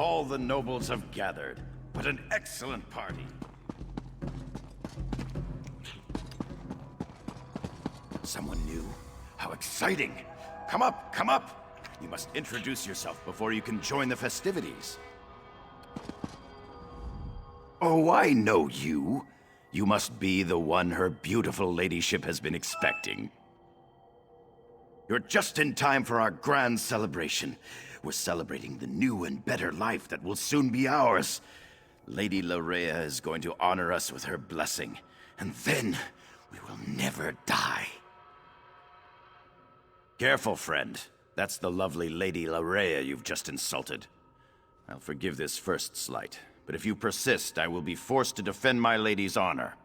All the nobles have gathered. What an excellent party. Someone new? How exciting! Come up, come up! You must introduce yourself before you can join the festivities. Oh, I know you. You must be the one her beautiful ladyship has been expecting. You're just in time for our grand celebration. We're celebrating the new and better life that will soon be ours. Lady Larea is going to honor us with her blessing, and then we will never die. Careful, friend. That's the lovely Lady Larea you've just insulted. I'll forgive this first slight, but if you persist, I will be forced to defend my lady's honor.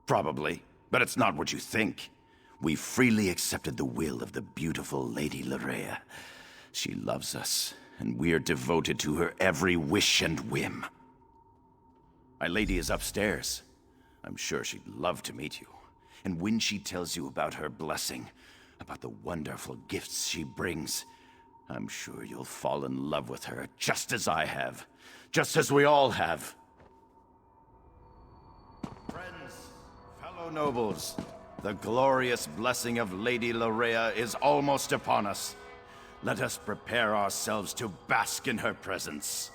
Probably, but it's not what you think. We freely accepted the will of the beautiful Lady Larea. She loves us, and we're devoted to her every wish and whim. My lady is upstairs. I'm sure she'd love to meet you. And when she tells you about her blessing, about the wonderful gifts she brings, I'm sure you'll fall in love with her just as I have. Just as we all have. Friends, fellow nobles, the glorious blessing of Lady Larea is almost upon us. Let us prepare ourselves to bask in her presence.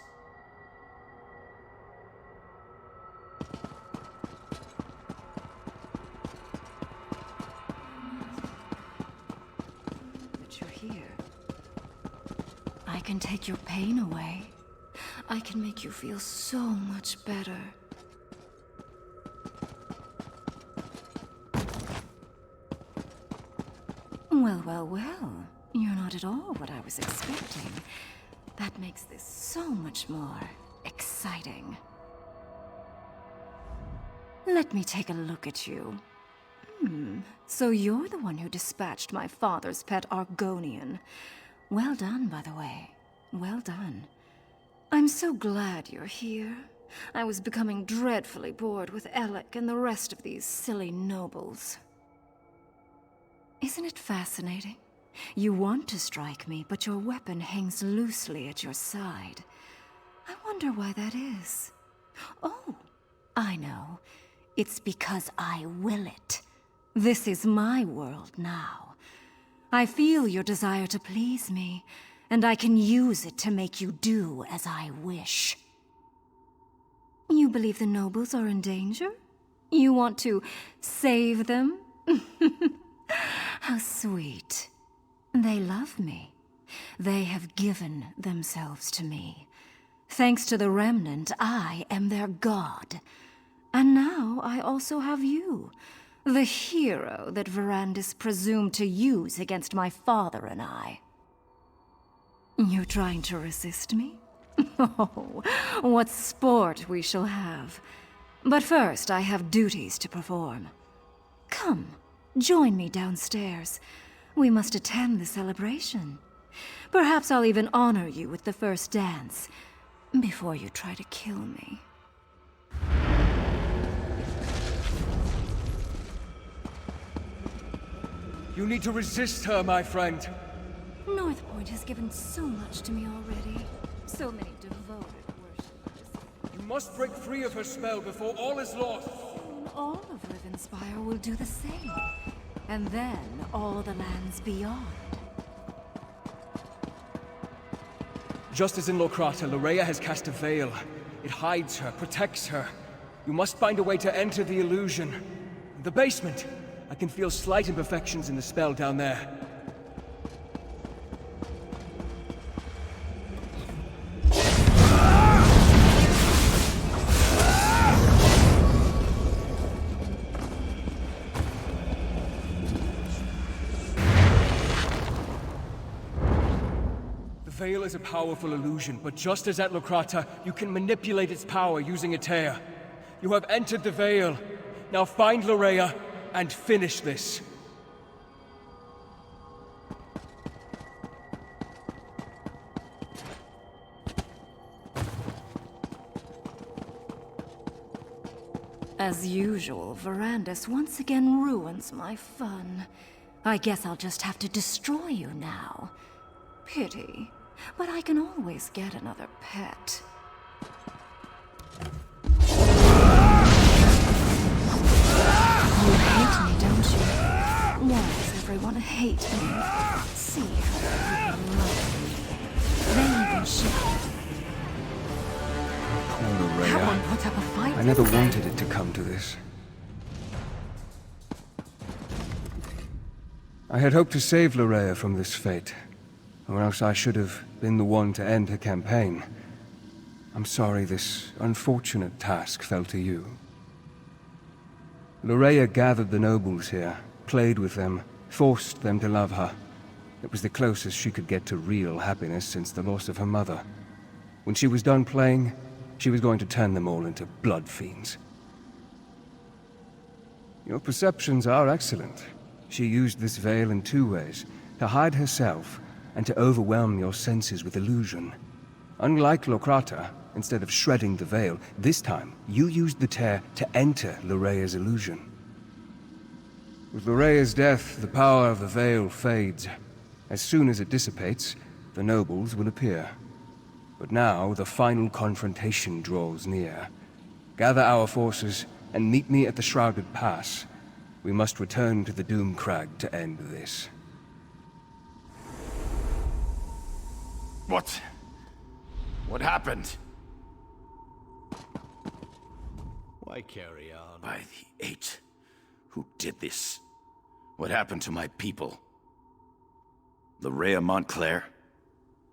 But you're here. I can take your pain away. I can make you feel so much better. Well, well, well. You're not at all what I was expecting. That makes this so much more exciting. Let me take a look at you. So you're the one who dispatched my father's pet Argonian. Well done, by the way. Well done. I'm so glad you're here. I was becoming dreadfully bored with Alec and the rest of these silly nobles. Isn't it fascinating? You want to strike me, but your weapon hangs loosely at your side. I wonder why that is. Oh, I know. It's because I will it. This is my world now. I feel your desire to please me, and I can use it to make you do as I wish. You believe the nobles are in danger? You want to save them? How sweet. They love me. They have given themselves to me. Thanks to the Remnant, I am their god. And now I also have you, the hero that Verandis presumed to use against my father and I. You're trying to resist me? Oh, what sport we shall have. But first, I have duties to perform. Come, join me downstairs. We must attend the celebration. Perhaps I'll even honor you with the first dance, before you try to kill me. You need to resist her, my friend. North Point has given so much to me already. So many devoted worshippers. You must break free of her spell before all is lost. Soon all of Rivenspire will do the same. And then all the lands beyond. Just as in Locrata, Larea has cast a veil. It hides her, protects her. You must find a way to enter the illusion. The basement. I can feel slight imperfections in the spell down there. The veil is a powerful illusion, but just as at Locrata, you can manipulate its power using a tear. You have entered the veil. Now find Larea and finish this. As usual, Verandis once again ruins my fun. I guess I'll just have to destroy you now. Pity. but I can always get another pet. You hate me, don't you? Why does everyone hate me? See how people love me. They even shout. Poor That one Loraya. puts up a fight. I never wanted it to come to this. I had hoped to save Loraya from this fate, or else I should have been the one to end her campaign. I'm sorry this unfortunate task fell to you. Loraya gathered the nobles here, played with them, forced them to love her. It was the closest she could get to real happiness since the loss of her mother. When she was done playing, she was going to turn them all into blood fiends. Your perceptions are excellent. She used this veil in two ways, to hide herself and to overwhelm your senses with illusion. Unlike Locrata, instead of shredding the veil, this time you used the tear to enter Lorea's illusion. With Lorea's death, the power of the veil fades. As soon as it dissipates, the nobles will appear. But now the final confrontation draws near. Gather our forces and meet me at the Shrouded Pass. We must return to the Doom Crag to end this. What? What happened? Why carry on? By the Eight. Who did this? What happened to my people? Loraya Montclair?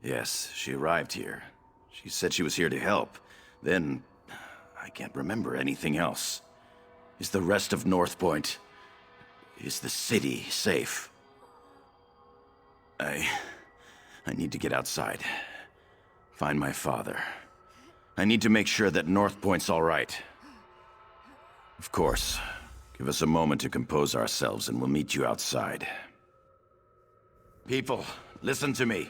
Yes, she arrived here. She said she was here to help. Then, I can't remember anything else. Is the rest of North Point... Is the city safe? I need to get outside. Find my father. I need to make sure that North Point's all right. Of course. Give us a moment to compose ourselves and we'll meet you outside. People, listen to me.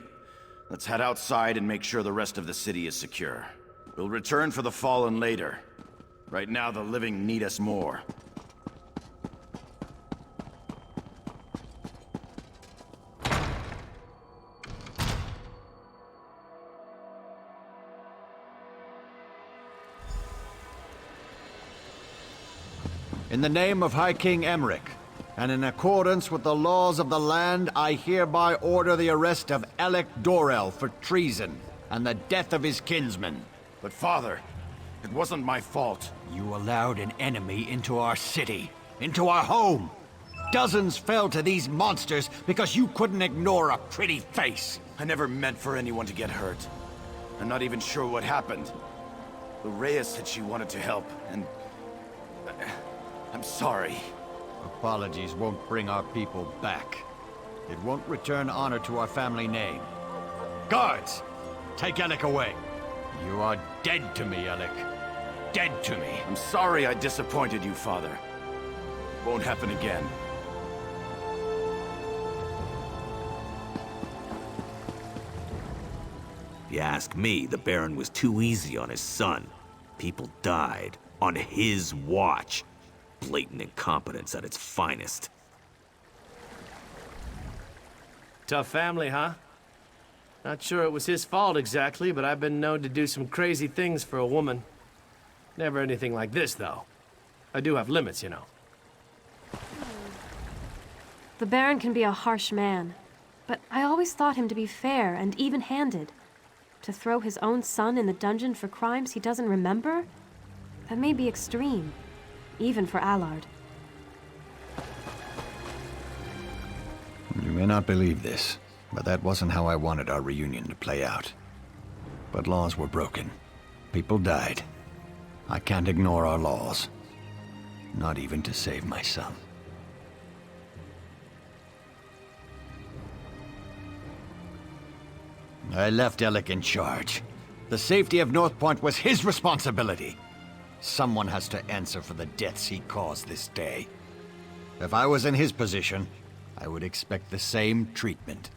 Let's head outside and make sure the rest of the city is secure. We'll return for the fallen later. Right now, the living need us more. In the name of High King Emmerich, and in accordance with the laws of the land, I hereby order the arrest of Alec Dorel for treason, and the death of his kinsman. But father, it wasn't my fault. You allowed an enemy into our city, into our home. Dozens fell to these monsters because you couldn't ignore a pretty face. I never meant for anyone to get hurt. I'm not even sure what happened. Loraya said she wanted to help, and... I'm sorry. Apologies won't bring our people back. It won't return honor to our family name. Guards! Take Alec away. You are dead to me, Alec. Dead to me. I'm sorry I disappointed you, father. Won't happen again. If you ask me, the Baron was too easy on his son. People died on his watch. Blatant incompetence at its finest. Tough family, huh? Not sure it was his fault exactly, but I've been known to do some crazy things for a woman. Never anything like this, though. I do have limits, you know. The Baron can be a harsh man, but I always thought him to be fair and even-handed. To throw his own son in the dungeon for crimes he doesn't remember? That may be extreme, even for Allard. You may not believe this, but that wasn't how I wanted our reunion to play out. But laws were broken. People died. I can't ignore our laws. Not even to save my son. I left Alec in charge. The safety of North Point was his responsibility. Someone has to answer for the deaths he caused this day. If I was in his position, I would expect the same treatment.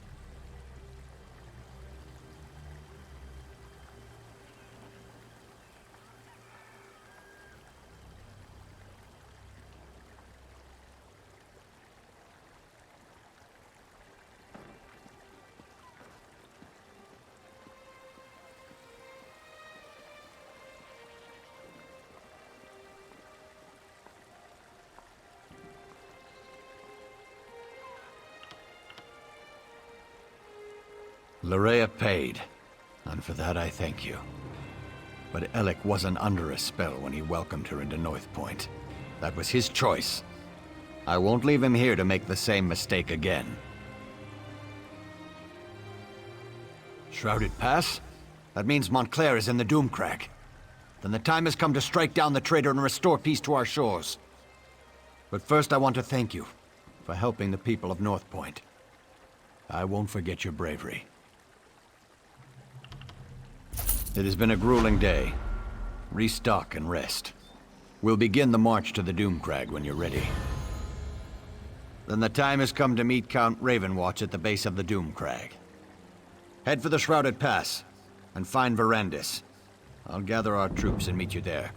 Larea paid, and for that I thank you. But Alec wasn't under a spell when he welcomed her into North Point. That was his choice. I won't leave him here to make the same mistake again. Shrouded Pass? That means Montclair is in the Doomcrag. Then the time has come to strike down the traitor and restore peace to our shores. But first I want to thank you for helping the people of North Point. I won't forget your bravery. It has been a grueling day. Restock and rest. We'll begin the march to the Doomcrag when you're ready. Then the time has come to meet Count Ravenwatch at the base of the Doomcrag. Head for the Shrouded Pass, and find Verandis. I'll gather our troops and meet you there.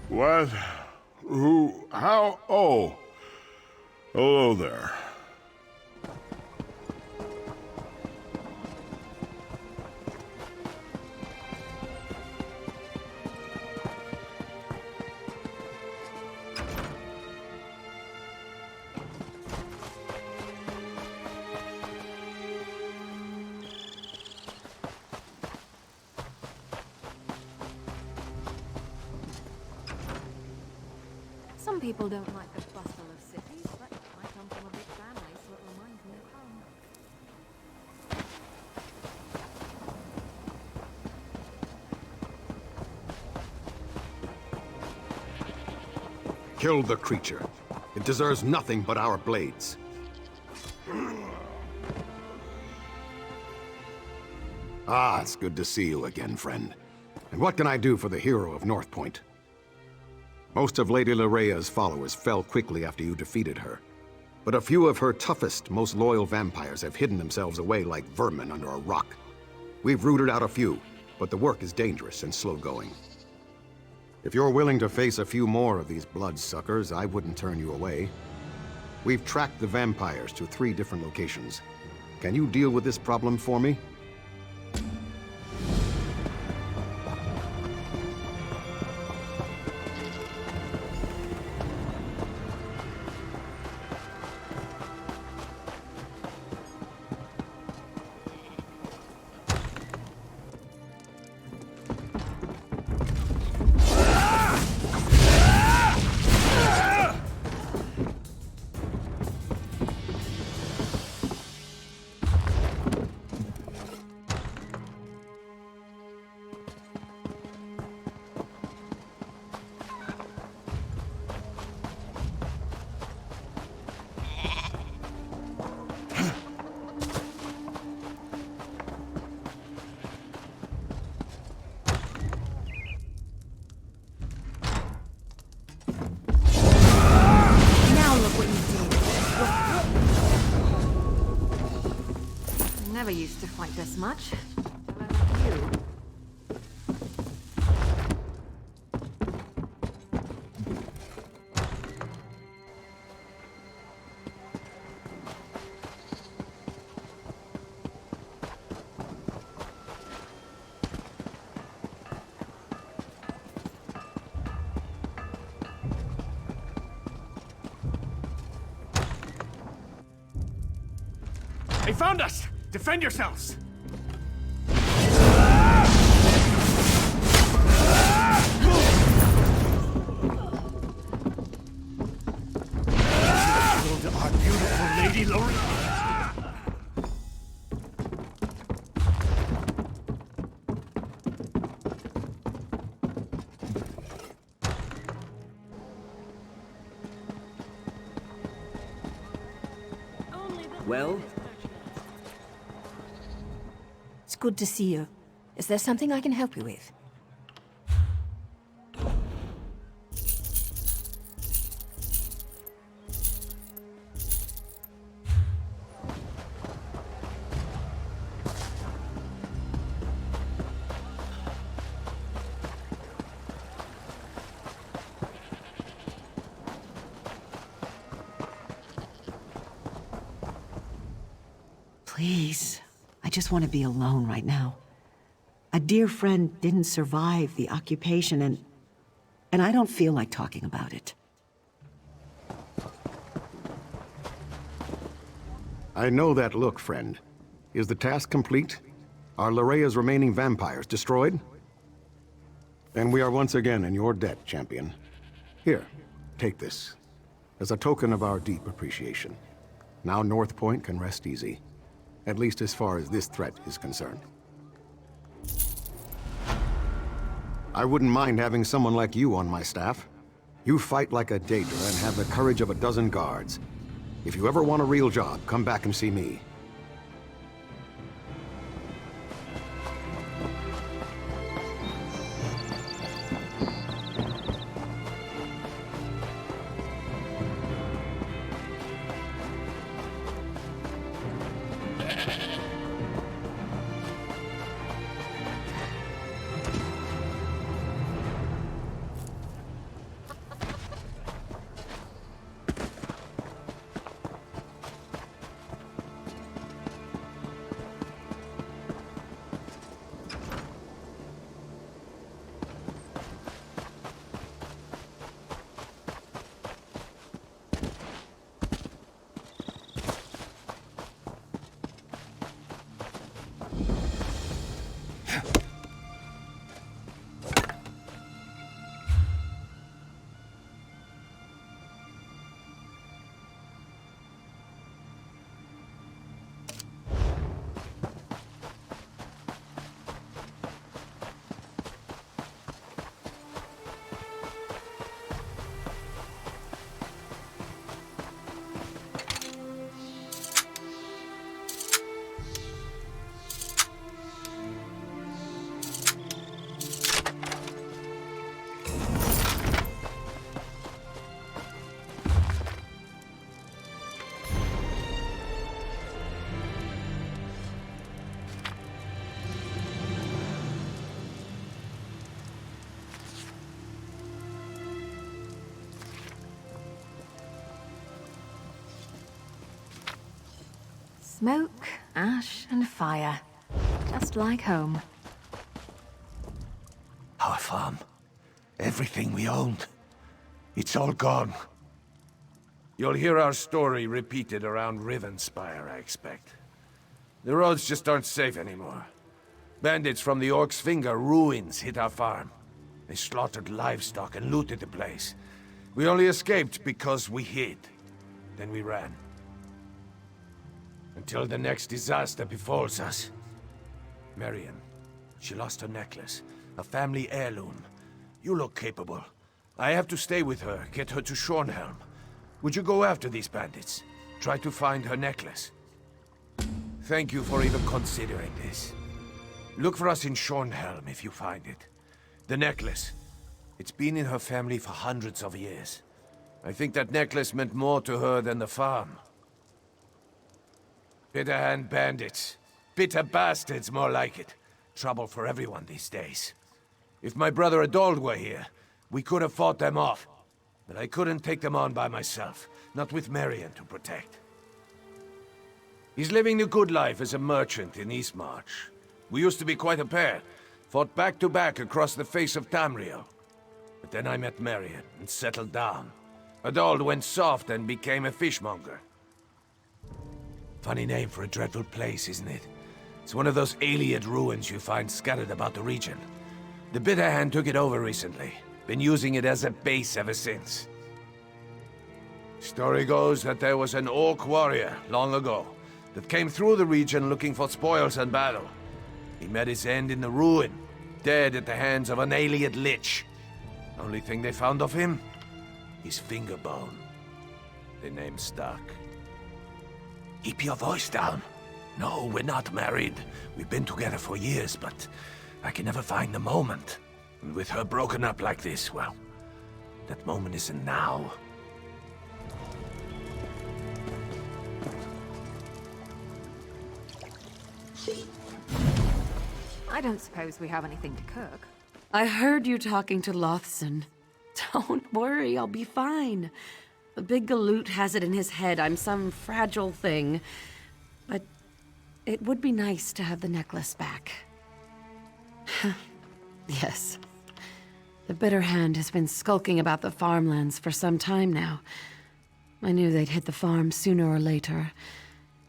What? Who? How? Oh. Hello there. Some people don't like the bustle of cities, but I come from a big family, so it reminds me of home. Kill the creature. It deserves nothing but our blades. Ah, it's good to see you again, friend. And what can I do for the hero of North Point? Most of Lady Larea's followers fell quickly after you defeated her. But a few of her toughest, most loyal vampires have hidden themselves away like vermin under a rock. We've rooted out a few, but the work is dangerous and slow-going. If you're willing to face a few more of these bloodsuckers, I wouldn't turn you away. We've tracked the vampires to 3 different locations. Can you deal with this problem for me? Never used to fight this much. They found us! Defend yourselves! Our beautiful Lady Larea! Well? It's good to see you. Is there something I can help you with? Please. I just want to be alone right now. A dear friend didn't survive the occupation, and I don't feel like talking about it. I know that look, friend. Is the task complete? Are Larea's remaining vampires destroyed? Then we are once again in your debt, champion. Here, take this. As a token of our deep appreciation. Now North Point can rest easy. At least as far as this threat is concerned. I wouldn't mind having someone like you on my staff. You fight like a Daedra and have the courage of a dozen guards. If you ever want a real job, come back and see me. Smoke, ash, and fire. Just like home. Our farm. Everything we owned. It's all gone. You'll hear our story repeated around Rivenspire, I expect. The roads just aren't safe anymore. Bandits from the Orc's Finger ruins hit our farm. They slaughtered livestock and looted the place. We only escaped because we hid. Then we ran. Until the next disaster befalls us. Marion, she lost her necklace. A family heirloom. You look capable. I have to stay with her, get her to Shornhelm. Would you go after these bandits? Try to find her necklace. Thank you for even considering this. Look for us in Shornhelm if you find it. The necklace. It's been in her family for hundreds of years. I think that necklace meant more to her than the farm. Bitter-hand bandits. Bitter bastards, more like it. Trouble for everyone these days. If my brother Adold were here, we could have fought them off. But I couldn't take them on by myself. Not with Marion to protect. He's living the good life as a merchant in Eastmarch. We used to be quite a pair. Fought back to back across the face of Tamriel. But then I met Marion and settled down. Adold went soft and became a fishmonger. Funny name for a dreadful place, isn't it? It's one of those Ayleid ruins you find scattered about the region. The Bitterhand took it over recently. Been using it as a base ever since. Story goes that there was an orc warrior long ago that came through the region looking for spoils and battle. He met his end in the ruin, dead at the hands of an Ayleid lich. Only thing they found of him? His finger bone. The name stuck. Keep your voice down. No, we're not married. We've been together for years, but I can never find the moment. And with her broken up like this, well, that moment isn't now. I don't suppose we have anything to cook. I heard you talking to Lothson. Don't worry, I'll be fine. The big galoot has it in his head I'm some fragile thing. But it would be nice to have the necklace back. Yes. The Bitter Hand has been skulking about the farmlands for some time now. I knew they'd hit the farm sooner or later.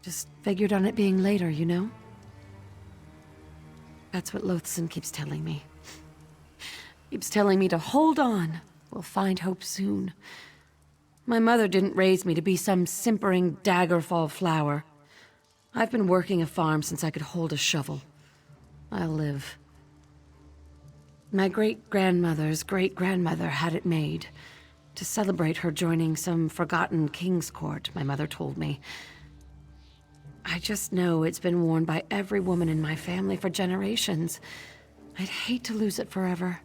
Just figured on it being later, you know? That's what Loathson keeps telling me. Keeps telling me to hold on. We'll find hope soon. My mother didn't raise me to be some simpering Daggerfall flower. I've been working a farm since I could hold a shovel. I'll live. My great-grandmother's great-grandmother had it made. To celebrate her joining some forgotten king's court, my mother told me. I just know it's been worn by every woman in my family for generations. I'd hate to lose it forever.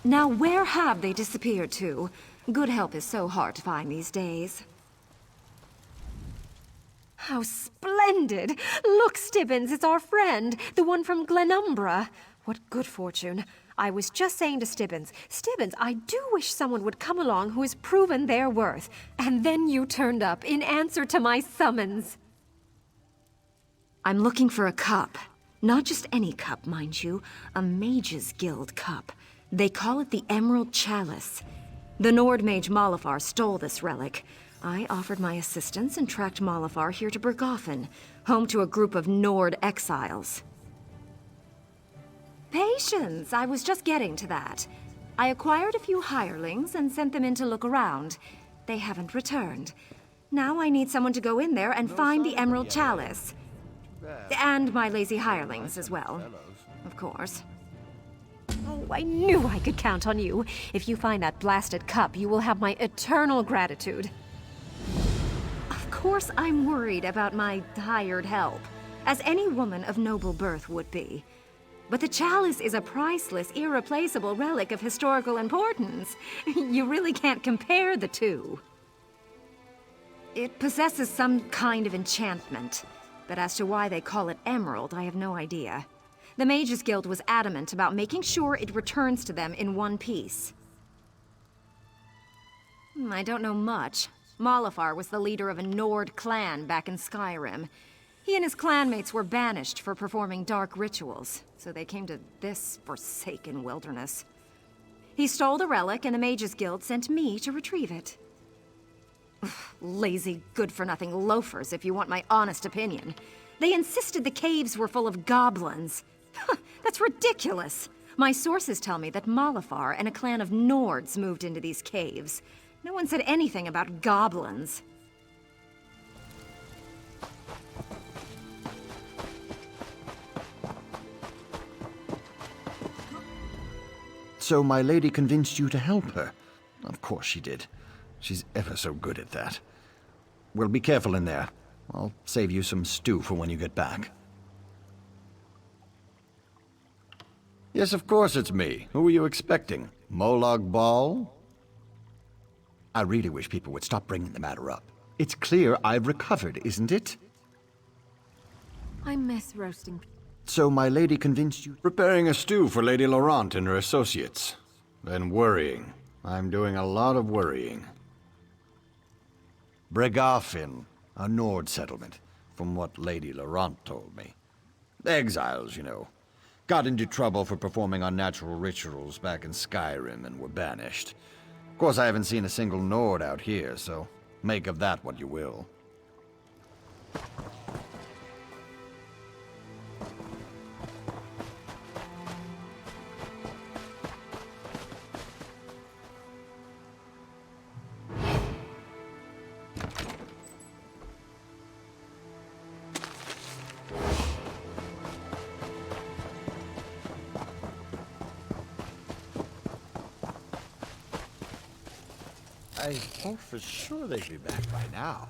Now where have they disappeared to? Good help is so hard to find these days. How splendid! Look, Stibbins, it's our friend, the one from Glenumbra. What good fortune. I was just saying to Stibbins, Stibbins, I do wish someone would come along who has proven their worth. And then you turned up in answer to my summons. I'm looking for a cup. Not just any cup, mind you. A Mage's Guild cup. They call it the Emerald Chalice. The Nord mage Malafar stole this relic. I offered my assistance and tracked Malafar here to Berghafen, home to a group of Nord exiles. Patience! I was just getting to that. I acquired a few hirelings and sent them in to look around. They haven't returned. Now I need someone to go in there and find the Emerald Chalice. And my lazy hirelings as well, of course. Oh, I knew I could count on you. If you find that blasted cup, you will have my eternal gratitude. Of course I'm worried about my hired help, as any woman of noble birth would be. But the chalice is a priceless, irreplaceable relic of historical importance. You really can't compare the two. It possesses some kind of enchantment, but as to why they call it emerald, I have no idea. The Mages Guild was adamant about making sure it returns to them in one piece. I don't know much. Malafar was the leader of a Nord clan back in Skyrim. He and his clanmates were banished for performing dark rituals, so they came to this forsaken wilderness. He stole the relic, and the Mages Guild sent me to retrieve it. Ugh, lazy, good-for-nothing loafers, if you want my honest opinion. They insisted the caves were full of goblins. That's ridiculous! My sources tell me that Malafar and a clan of Nords moved into these caves. No one said anything about goblins. So my lady convinced you to help her? Of course she did. She's ever so good at that. Well, be careful in there. I'll save you some stew for when you get back. Yes, of course it's me. Who were you expecting? Molag Bal? I really wish people would stop bringing the matter up. It's clear I've recovered, isn't it? I miss roasting. So my lady convinced you... Preparing a stew for Lady Laurent and her associates. Then worrying. I'm doing a lot of worrying. Berghafen, a Nord settlement, from what Lady Laurent told me. Exiles, you know. Got into trouble for performing unnatural rituals back in Skyrim and were banished. Of course, I haven't seen a single Nord out here, so make of that what you will. I thought for sure they'd be back by now.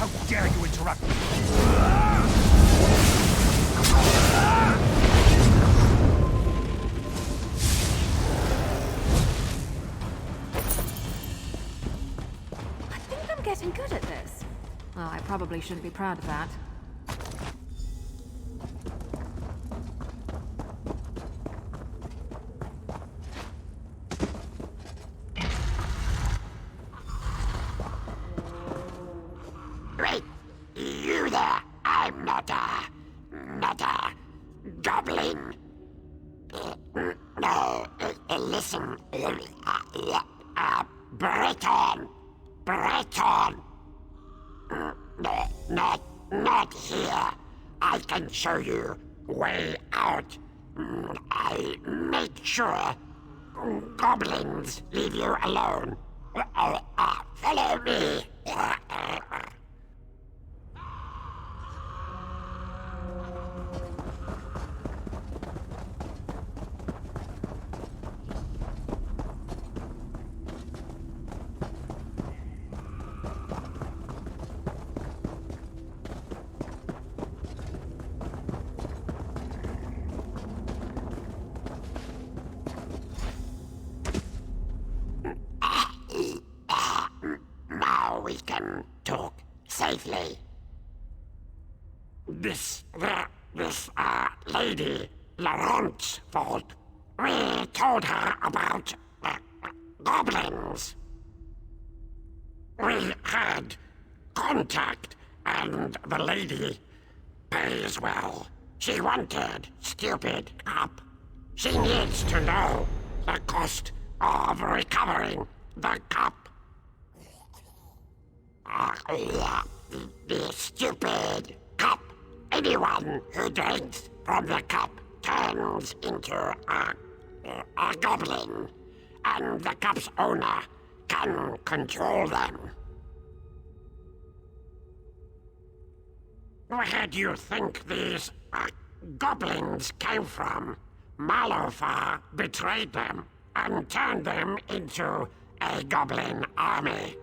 How dare you interrupt me? I think I'm getting good at this. Well, I probably shouldn't be proud of that. Wait, you there? I'm not a goblin. No, listen, Breton, not here. I can show you way out. I make sure goblins leave you alone. Follow me. Now we can talk safely. This lady, Laurent's fault. We told her about goblins. We had contact, and the lady pays well. She wanted stupid cop. She needs to know the cost of recovering the cup. The stupid cup. Anyone who drinks from the cup turns into a goblin, and the cup's owner can control them. Where do you think these goblins came from? Malofar betrayed them and turned them into a goblin army.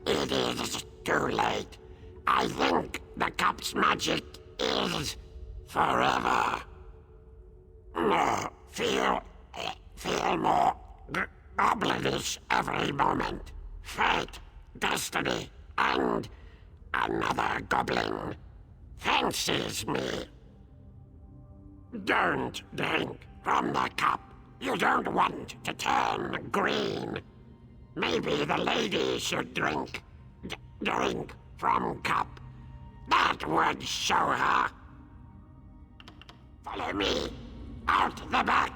It is too late. I think the cup's magic is forever. Feel more goblinish every moment. Fate, destiny, and another goblin fancies me. Don't drink from the cup. You don't want to turn green. Maybe the lady should drink from cup. That would show her. Follow me. Out the back.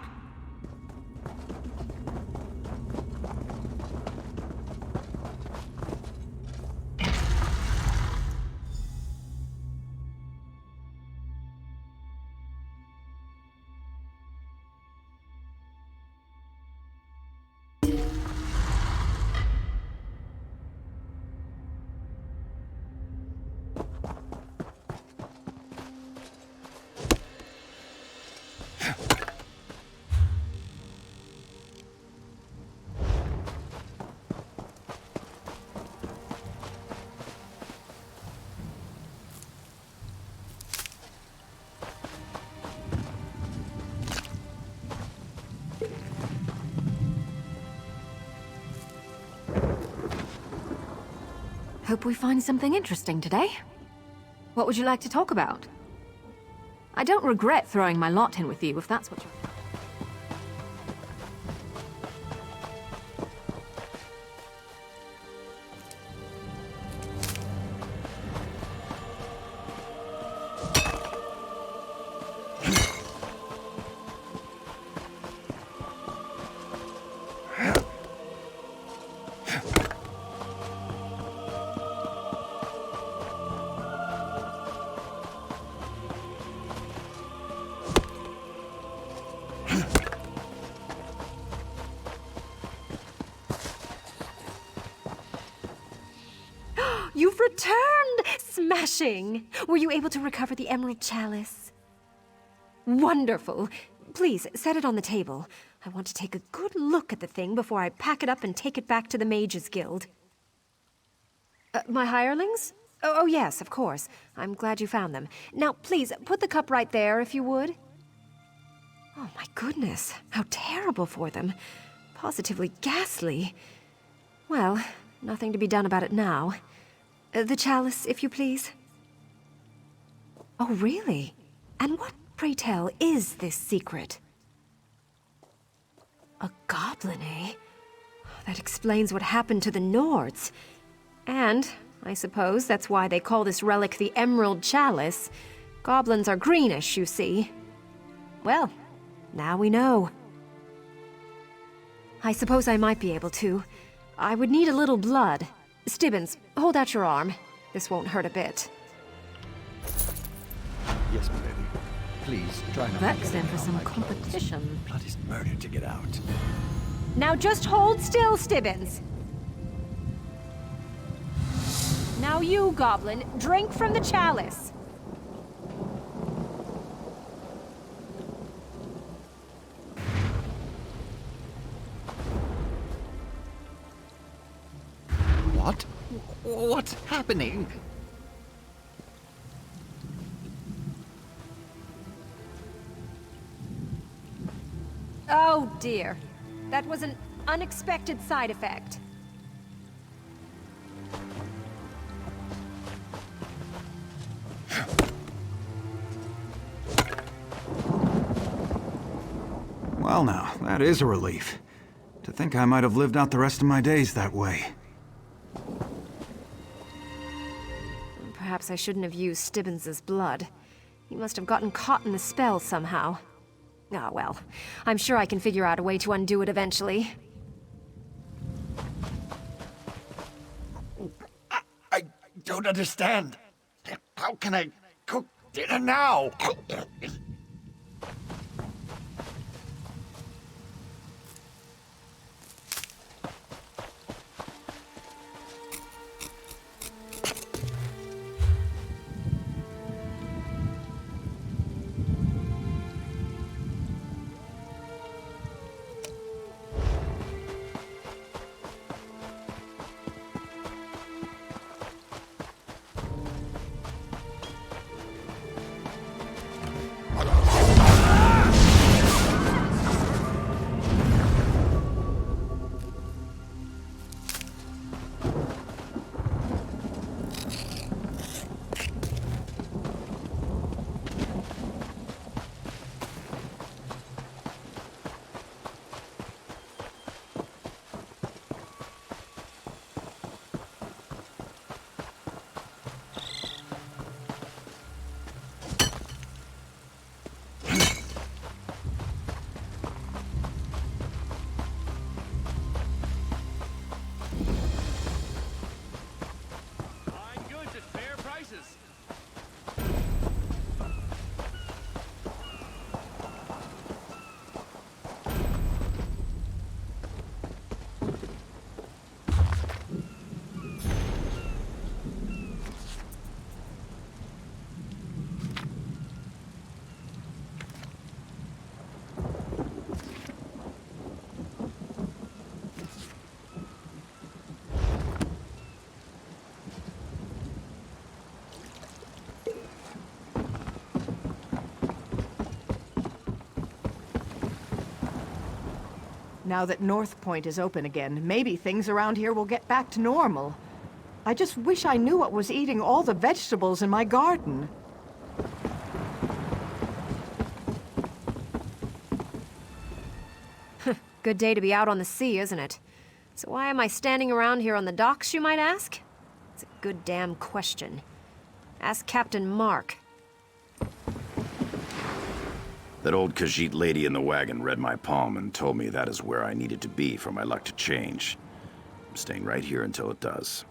Hope we find something interesting today. What would you like to talk about? I don't regret throwing my lot in with you, if that's what you're... You've returned! Smashing! Were you able to recover the Emerald Chalice? Wonderful. Please, set it on the table. I want to take a good look at the thing before I pack it up and take it back to the Mages Guild. My hirelings? Oh, yes, of course. I'm glad you found them. Now, please, put the cup right there, if you would. Oh, my goodness. How terrible for them. Positively ghastly. Well, nothing to be done about it now. The chalice, if you please. Oh, really? And what, pray tell, is this secret? A goblin, eh? That explains what happened to the Nords. And I suppose that's why they call this relic the Emerald Chalice. Goblins are greenish, you see. Well, now we know. I suppose I might be able to. I would need a little blood. Stibbins, hold out your arm. This won't hurt a bit. Yes, my lady. Please, try not Vex to them get for on some my clothes. competition. Blood is murder to get out. Now just hold still, Stibbins. Now you, Goblin, drink from the chalice. What? What's happening? Oh dear. That was an unexpected side effect. Well now, that is a relief. To think I might have lived out the rest of my days that way. Perhaps I shouldn't have used Stibbins' blood. He must have gotten caught in the spell somehow. Ah, well. I'm sure I can figure out a way to undo it eventually. I don't understand. How can I cook dinner now? Now that North Point is open again, maybe things around here will get back to normal. I just wish I knew what was eating all the vegetables in my garden. Good day to be out on the sea, isn't it? So why am I standing around here on the docks, you might ask? It's a good damn question. Ask Captain Mark. That old Khajiit lady in the wagon read my palm and told me that is where I needed to be for my luck to change. I'm staying right here until it does.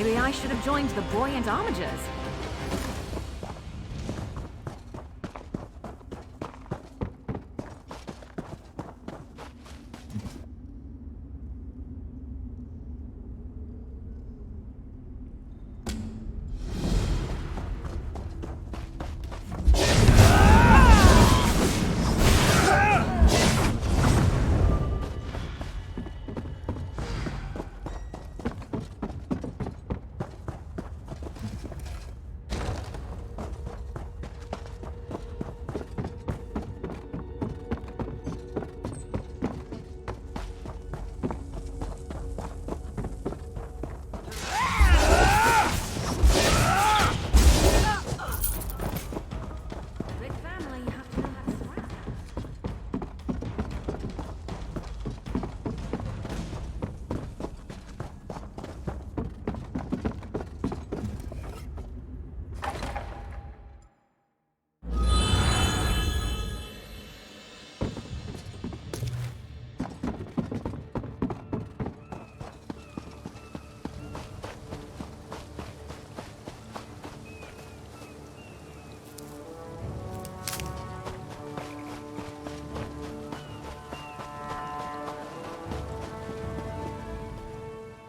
Maybe I should have joined the buoyant homages.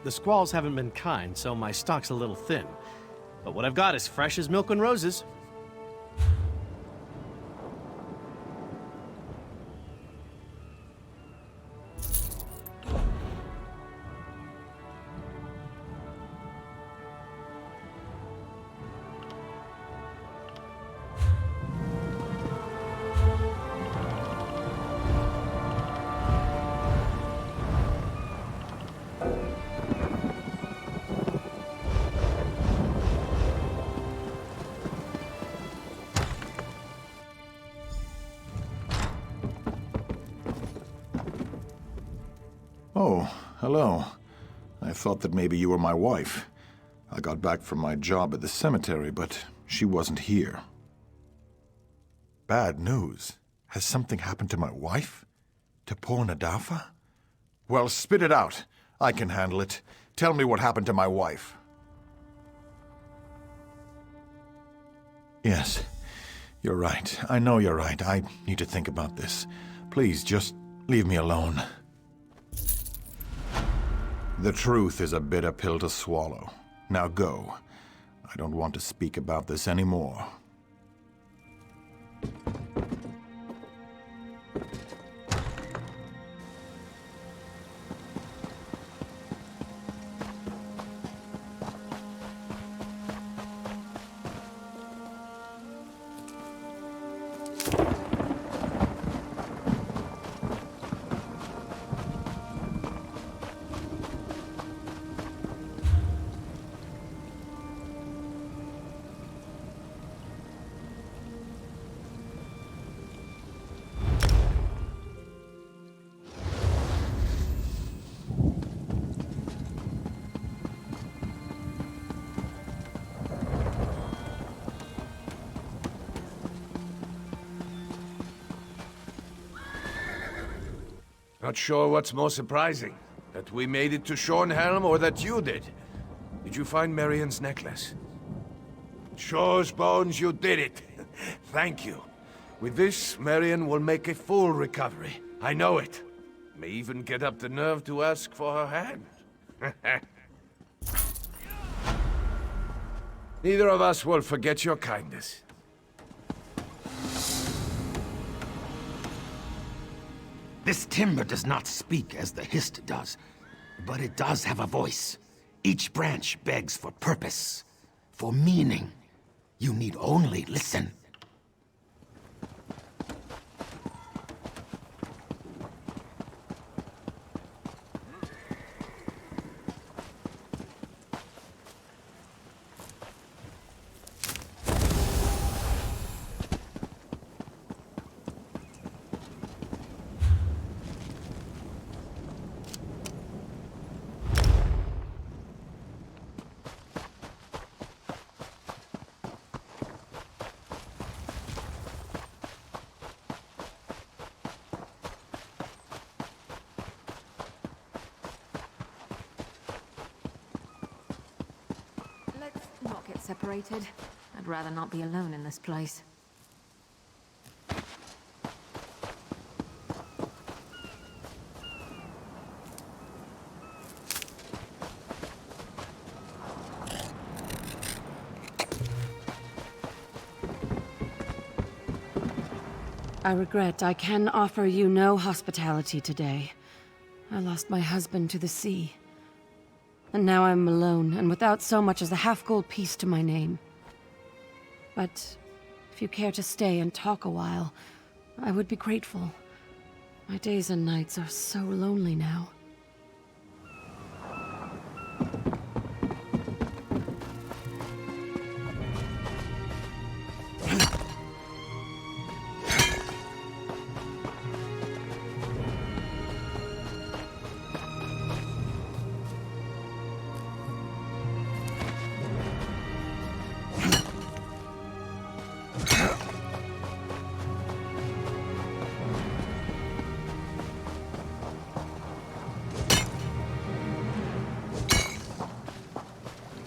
The squalls haven't been kind, so my stock's a little thin. But what I've got is fresh as milk and roses. Oh, hello. I thought that maybe you were my wife. I got back from my job at the cemetery, but she wasn't here. Bad news. Has something happened to my wife? To poor Nadafa? Well, spit it out. I can handle it. Tell me what happened to my wife. Yes, you're right. I know you're right. I need to think about this. Please, just leave me alone. The truth is a bitter pill to swallow. Now go. I don't want to speak about this anymore. Not sure what's more surprising, that we made it to Shornhelm or that you did. Did you find Marion's necklace? Shows bones you did it. Thank you. With this, Marion will make a full recovery. I know it. May even get up the nerve to ask for her hand. Neither of us will forget your kindness. This timber does not speak as the hist does, but it does have a voice. Each branch begs for purpose, for meaning. You need only listen. separated, I'd rather not be alone in this place. I regret I can offer you no hospitality today. I lost my husband to the sea. And now I'm alone, and without so much as a half-gold piece to my name. But if you care to stay and talk a while, I would be grateful. My days and nights are so lonely now.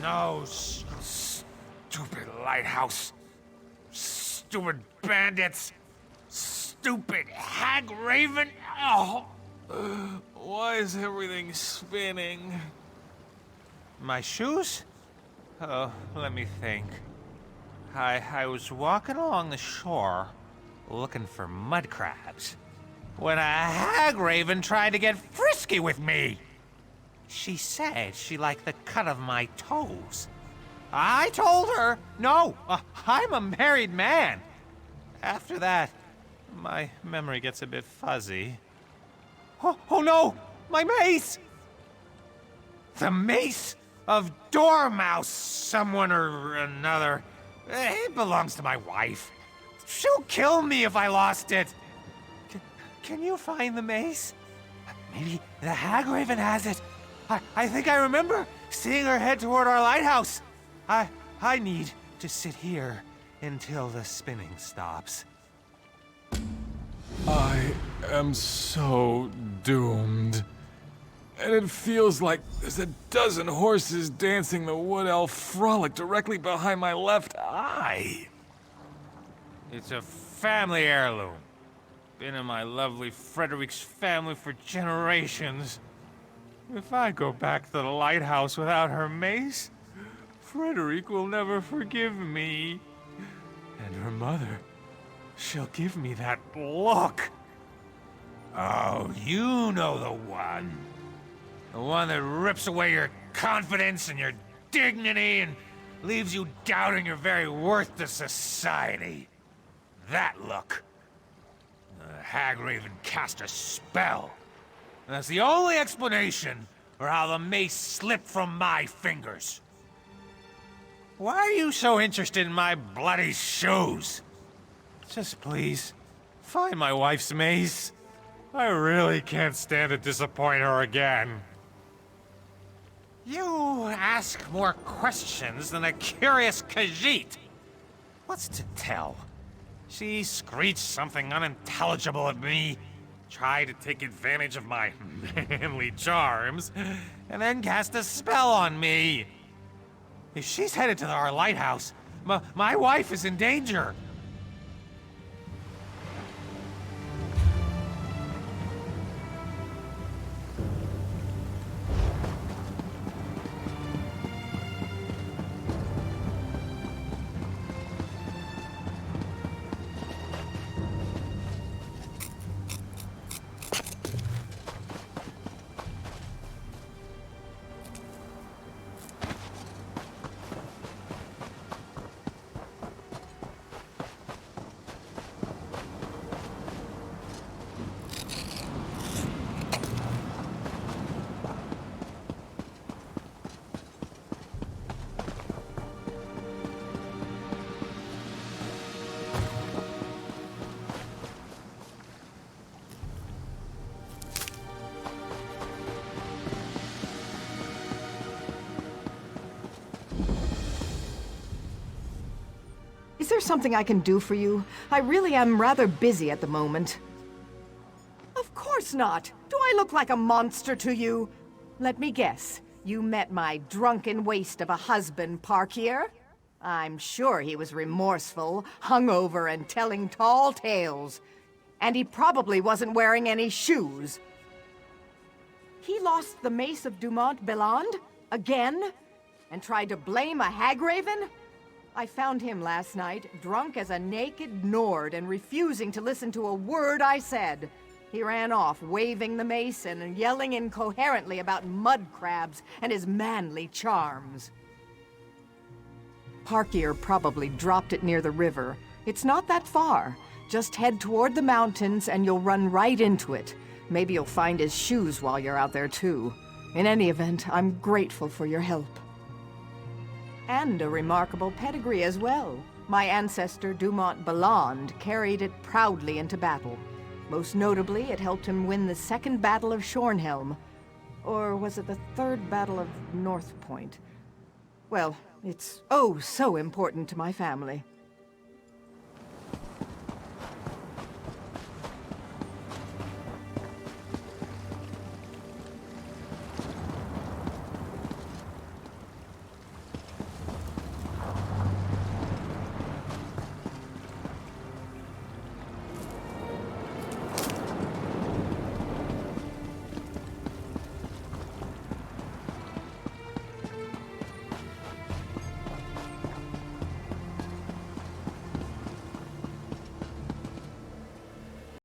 No, stupid lighthouse. Stupid bandits. Stupid hag raven. Oh. Why is everything spinning? My shoes? Oh, let me think. I was walking along the shore, looking for mud crabs, when a hag raven tried to get frisky with me. She said she liked the cut of my toes. I told her, no, I'm a married man. After that, my memory gets a bit fuzzy. Oh no, my mace! The mace of Dormouse, someone or another. It belongs to my wife. She'll kill me if I lost it. Can you find the mace? Maybe the hag raven has it. I think I remember seeing her head toward our lighthouse. I need to sit here until the spinning stops. I am so doomed. And it feels like there's a dozen horses dancing the wood elf frolic directly behind my left eye. It's a family heirloom. Been in my lovely Frederick's family for generations. If I go back to the lighthouse without her mace, Frederick will never forgive me. And her mother, she'll give me that look. Oh, you know the one. The one that rips away your confidence and your dignity and leaves you doubting your very worth to society. That look. The hag raven cast a spell. And that's the only explanation for how the mace slipped from my fingers. Why are you so interested in my bloody shoes? Just please, find my wife's mace. I really can't stand to disappoint her again. You ask more questions than a curious Khajiit. What's to tell? She screeched something unintelligible at me, tried to take advantage of my manly charms, and then cast a spell on me. If she's headed to our lighthouse, my wife is in danger. Is there something I can do for you? I really am rather busy at the moment. Of course not! Do I look like a monster to you? Let me guess. You met my drunken waste of a husband park here? I'm sure he was remorseful, hungover, and telling tall tales. And he probably wasn't wearing any shoes. He lost the mace of Dumont Belland? Again? And tried to blame a hagraven? I found him last night, drunk as a naked Nord and refusing to listen to a word I said. He ran off, waving the mace and yelling incoherently about mud crabs and his manly charms. Parkier probably dropped it near the river. It's not that far. Just head toward the mountains and you'll run right into it. Maybe you'll find his shoes while you're out there too. In any event, I'm grateful for your help. And a remarkable pedigree as well. My ancestor Dumont Belland carried it proudly into battle. Most notably, it helped him win the Second Battle of Shornhelm. Or was it the Third Battle of North Point? Well, it's oh so important to my family.